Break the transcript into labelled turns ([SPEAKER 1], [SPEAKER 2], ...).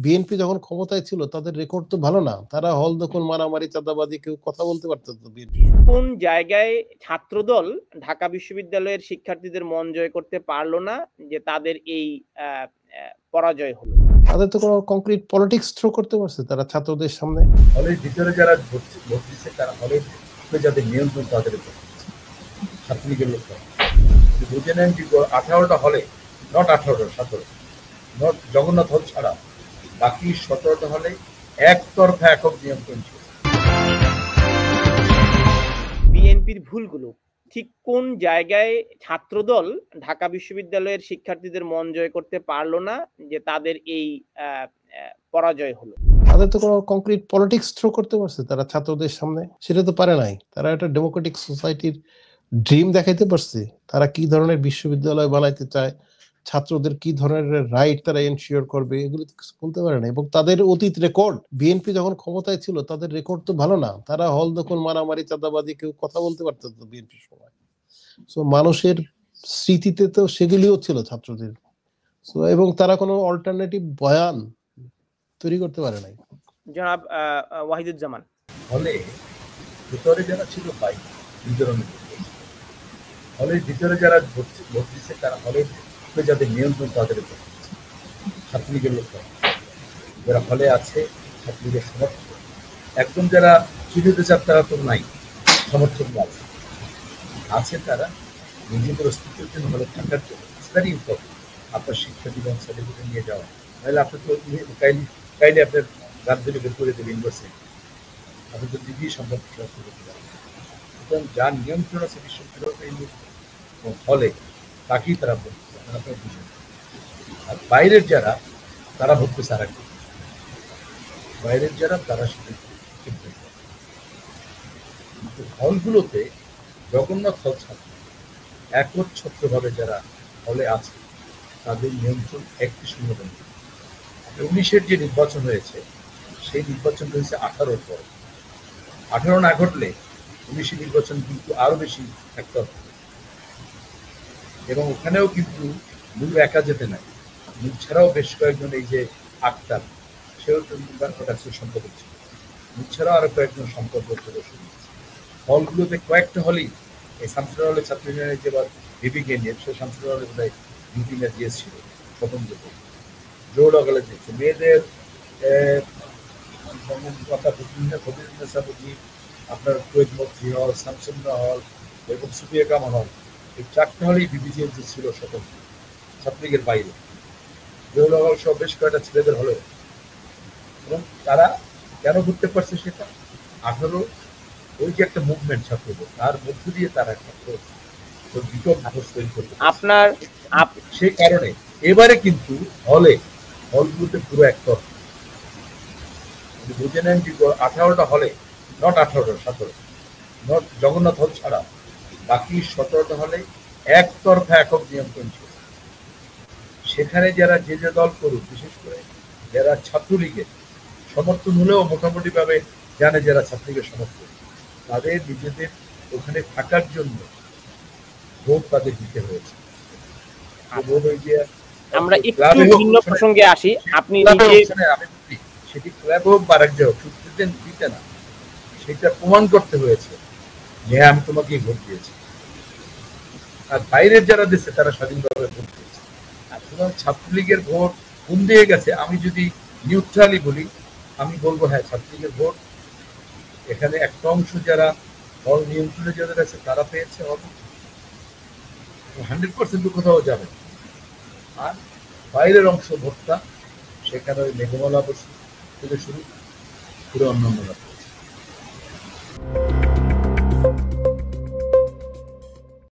[SPEAKER 1] BNP যখন ক্ষমতায় ছিল তাদের রেকর্ড তো ভালো না, তারা হল দখল, মারামারি, চাঁদাবাজি, কেউ কথা বলতে পারতো তো বিএনপি।
[SPEAKER 2] কোন জায়গায় ছাত্রদল ঢাকা বিশ্ববিদ্যালয়ের শিক্ষার্থীদের মন জয় করতে পারলো না যে তাদের এই পরাজয় হলো?
[SPEAKER 1] তাদের তো কোনো কংক্রিট পলিটিক্স থ্রো করতে পারছে তারা ছাত্রদের সামনে।
[SPEAKER 3] হলের ভিতরে যারা ভোট দিচ্ছে তারা হলের যাদের নিয়ন্ত্রণ তাদের ছাত্রলীগের লোক বুঝে নেন যে 18টা হলে, নট 18টা, 17, নট জগন্নাথ হল ছাড়া বাকি 17টা হলে একতরফা একক নিয়ন্ত্রণ ছিল।
[SPEAKER 2] বিএনপির ভুলগুলো ঠিক কোন জায়গায় ছাত্রদল ঢাকা বিশ্ববিদ্যালয়ের শিক্ষার্থীদের মন জয় করতে পারলো না যে তাদের এই পরাজয় হলো?
[SPEAKER 1] তাদের তো কোনো কংক্রিট পলিটিক্স থ্রো করতে পারছে তারা ছাত্রদের সামনে, সেটা তো পারে নাই। তারা একটা ডেমোক্রেটিক সোসাইটির ড্রিম দেখাইতে পারছে, তারা কি ধরনের বিশ্ববিদ্যালয় বানাইতে চায়, ছাত্রদের কি ধরনের রাইট তারা এনশিওর করবে, এগুলো তো কিছু বলতে পারে না। এবং তাদের অতীত রেকর্ড, বিএনপি যখন ক্ষমতায় ছিল তাদের রেকর্ড তো ভালো না, তারা হল দখল, মারামারি, চাঁদাবাজি, কেউ কথা বলতে পারতো তো বিএনপির সময়। সো মানুষের স্মৃতিতে তো সেগুলিও ছিল ছাত্রদের। সো এবং তারা কোনো অল্টারনেটিভ বয়ান তৈরি করতে পারে নাই।
[SPEAKER 2] জনাব ওয়াহিদুজ্জামান,
[SPEAKER 3] হলে ভিতরে যারা ছিল ভাই বিতরণের হলের ভিতরে যারা ভোট দিচ্ছে তারা হলের যাদের নিয়ন্ত্রণ তাদের ছাত্রলীগের লোক যারা হলে আছে, ছাত্রলীগের সমর্থক, একদম যারা চিনিতে চাপ তারা তো নাই, সমর্থক আছে তারা নিজেদের অস্তিত্বের জন্য হলে থাকার জন্য ভেরি ইম্পর্টেন্ট আপনার শিক্ষা জীবন সার্টিফিকেট নিয়ে যাওয়া, নাহলে আপনি তো কাইলে আপনার রাত ধরে বের করে দেবে ইউনিভার্সিটি, আপনি তো ডিগ্রি সম্ভব করতে পারেন। সুতরাং যার নিয়ন্ত্রণ আছে বিশ্ববিদ্যালয় হলে তাকেই তারা ভোট আপনার বুঝেন। আর বাইরের যারা তারা ভোট পেছে আর বাইরের যারা তারা সেটা হলগুলোতে জগন্নাথ হল ছাত্র একচ্ছত্রভাবে যারা হলে আছে তাদের নিয়ন্ত্রণ একটি শূন্যতম। 19-এর যে নির্বাচন হয়েছে সেই নির্বাচন হয়েছে 18-র পর। 18 না ঘটলে 19-এর নির্বাচন কিন্তু আরো বেশি একটা, এবং ওখানেও কিন্তু মুলু একা যেতে নাই, মুল ছাড়াও বেশ কয়েকজন, এই যে আক্তার, সেও সম্পর্ক ছিল, মুল ছাড়াও আরো কয়েকজন সম্পর্ক সদস্য। হলগুলোতে কয়েকটা হলেই এই শামসুর হলে ছাত্র ইউনিয়নের যে বিবিকে নিয়ে সে শামসুর হলে বোধ হয় ডিউটি না দিয়েছিল স্বতন্ত্র জোর লাগালে দিচ্ছে মেয়েদের আপনার কুয়েত মন্ত্রী হল, শামসুন্না হল এবং সুফিয়া কামাল হল, এই 4টে হলেই বিবিজিএল যে ছিল স্বতন্ত্র ছাত্রলীগের বাইরে, জোর লাগাল সব বেশ কয়েকটা ছেলেদের হলে। এবং তারা কেন ঘুরতে পারছে সেটা 18 ওই যে একটা মুভমেন্ট ছাত্রদের, তার মধ্য দিয়ে তারা একটা বিকল্প তৈরি করতে
[SPEAKER 2] আপনার
[SPEAKER 3] সেই কারণে এবারে কিন্তু হলগুলোতে পুরো একতর বুঝে নেন যে 18টা হলে, নট 18টা, 17, নট জগন্নাথ হল ছাড়া বাকি 17টা হলে একতরফা একক নিয়ন্ত্রণ ছিল। সেখানে যারা যে যে দল করুক, বিশেষ করে যারা ছাত্রলীগের সমর্থন হলেও মোটামুটি ভাবে জানে যারা ছাত্রলীগের সমর্থন, তাদের নিজেদের ওখানে থাকার জন্য ভোট তাদের দিতে হয়েছে।
[SPEAKER 2] আমরা একটু ভিন্ন প্রসঙ্গে আসি। আপনি
[SPEAKER 3] সেটি ক্লাব হোক বা রাজ্য হোক, দিতে না, সেটা প্রমাণ করতে হয়েছে যে আমি তোমাকে ভোট দিয়েছি। আর বাইরের যারা দিচ্ছে তারা স্বাধীনভাবে ভোট দিয়েছে। সুতরাং ছাত্রলীগের ভোট কোন দিয়ে গেছে, আমি যদি নিউট্রালি বলি, আমি বলবো হ্যাঁ ছাত্রলীগের ভোট এখানে একটা অংশ যারা হল নিয়ন্ত্রণে যাদের আছে তারা পেয়েছে, 100% কোথাও যাবে। আর বাইরের অংশ ভোটটা সেখানে ওই মেঘমালা বসু থেকে শুরু করে অন্যান্য